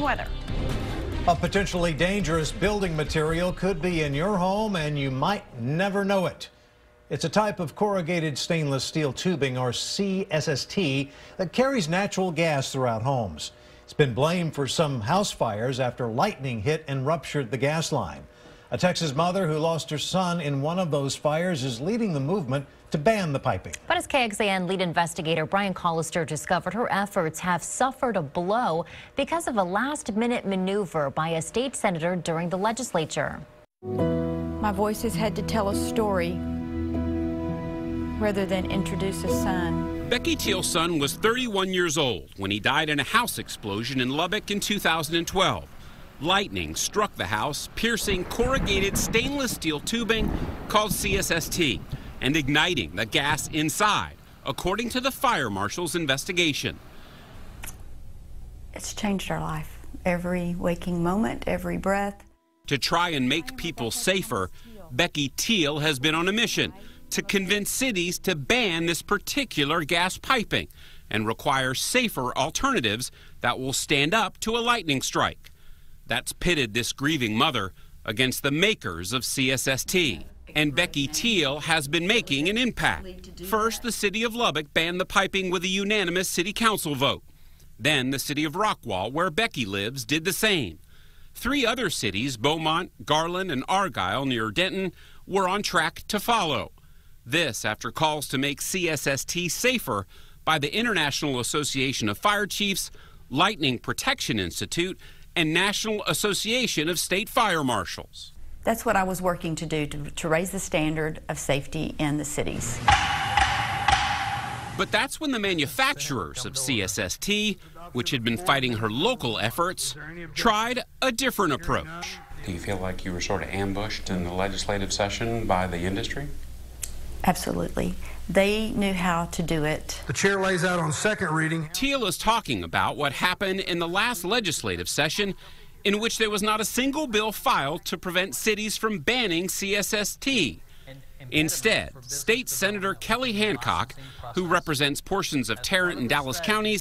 weather. A potentially dangerous building material could be in your home and you might never know it. It's a type of corrugated stainless steel tubing, or CSST, that carries natural gas throughout homes. It's been blamed for some house fires after lightning hit and ruptured the gas line. A Texas mother who lost her son in one of those fires is leading the movement to ban the piping. But as KXAN lead investigator Brian Koster discovered, her efforts have suffered a blow because of a last-minute maneuver by a state senator during the legislature. My voices had to tell a story rather than introduce a son. Becky Teal's son was 31 years old when he died in a house explosion in Lubbock in 2012. Lightning struck the house, piercing corrugated stainless steel tubing called CSST and igniting the gas inside, according to the fire marshal's investigation. It's changed our life. Every waking moment, every breath. To try and make people safer, Becky Teal has been on a mission to convince cities to ban this particular gas piping and require safer alternatives that will stand up to a lightning strike. That's pitted this grieving mother against the makers of CSST. And Becky Teal has been making an impact. First, the city of Lubbock banned the piping with a unanimous city council vote. Then the city of Rockwall, where Becky lives, did the same. 3 other cities, Beaumont, Garland, and Argyle near Denton, were on track to follow. This after calls to make CSST safer by the International Association of Fire Chiefs, Lightning Protection Institute, and National Association of State Fire Marshals. That's what I was working to do, to raise the standard of safety in the cities. But that's when the manufacturers of CSST, which had been fighting her local efforts, tried a different approach. Do you feel like you were sort of ambushed in the legislative session by the industry? Absolutely. They knew how to do it. The chair lays out on second reading. Teal is talking about what happened in the last legislative session, in which there was not a single bill filed to prevent cities from banning CSST. Instead, State Senator Kelly Hancock, who represents portions of Tarrant and Dallas counties,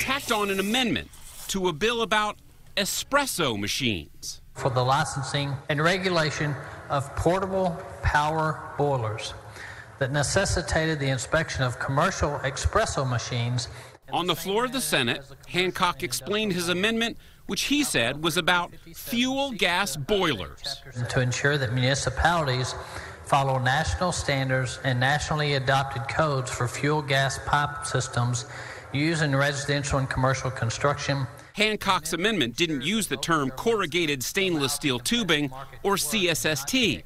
tacked on an amendment to a bill about espresso machines. For the licensing and regulation of portable power boilers that necessitated the inspection of commercial espresso machines. On the floor of the Senate, Hancock explained his amendment, which he said was about fuel gas boilers. To ensure that municipalities follow national standards and nationally adopted codes for fuel gas pipe systems used in residential and commercial construction. Hancock's amendment didn't use the term corrugated stainless steel tubing, or CSST.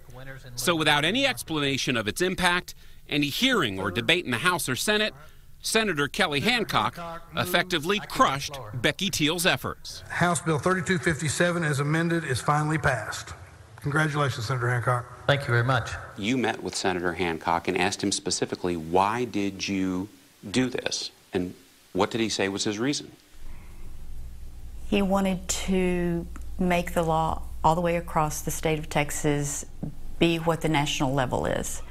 So without any explanation of its impact, any hearing or debate in the House or Senate, Senator Kelly Hancock effectively crushed Becky Teal's efforts. House Bill 3257, as amended, is finally passed. Congratulations, Senator Hancock. Thank you very much. You met with Senator Hancock and asked him specifically, why did you do this? And what did he say was his reason? He wanted to make the law all the way across the state of Texas be what the national level is.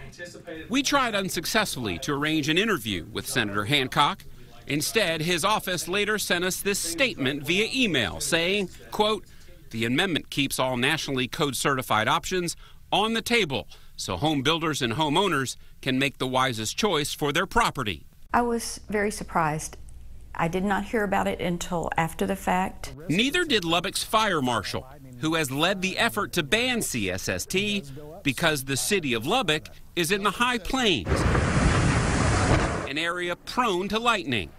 We tried unsuccessfully to arrange an interview with Senator Hancock. Instead, his office later sent us this statement via email saying, quote, "The amendment keeps all nationally code-certified options on the table so home builders and homeowners can make the wisest choice for their property." I was very surprised. I did not hear about it until after the fact. Neither did Lubbock's fire marshal, who has led the effort to ban CSST because the city of Lubbock is in the high plains, an area prone to lightning.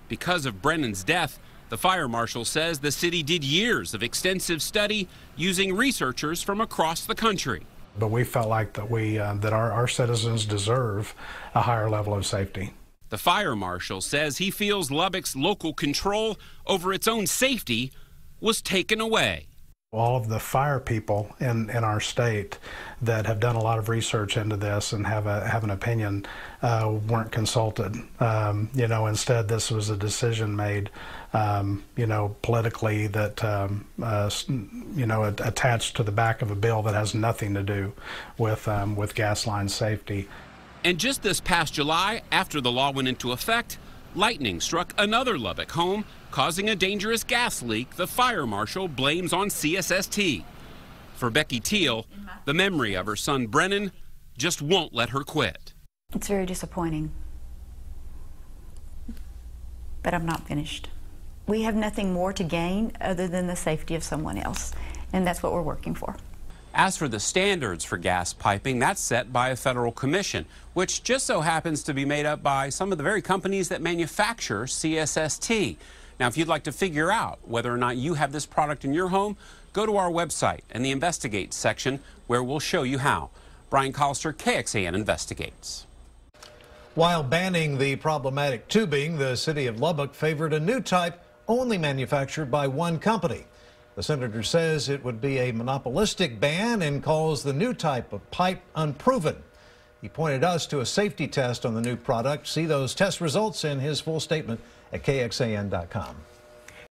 Because of Brennan's death, the fire marshal says the city did years of extensive study using researchers from across the country. But we felt like that our citizens deserve a higher level of safety. The fire marshal says he feels Lubbock's local control over its own safety was taken away. All of the fire people in our state that have done a lot of research into this and have an opinion weren't consulted. Instead this was a decision made, politically that, attached to the back of a bill that has nothing to do with gas line safety. And just this past July, after the law went into effect, Lightning struck another Lubbock home, causing a dangerous gas leak the fire marshal blames on CSST. For Becky Teal, the memory of her son Brennan just won't let her quit. It's very disappointing, but I'm not finished. We have nothing more to gain other than the safety of someone else, and that's what we're working for. As for the standards for gas piping, that's set by a federal commission, which just so happens to be made up by some of the very companies that manufacture CSST. Now, if you'd like to figure out whether or not you have this product in your home, go to our website and the Investigate section where we'll show you how. Brian Koster, KXAN Investigates. While banning the problematic tubing, the city of Lubbock favored a new type only manufactured by one company. The senator says it would be a monopolistic ban and calls the new type of pipe unproven. He pointed us to a safety test on the new product. See those test results in his full statement at KXAN.com.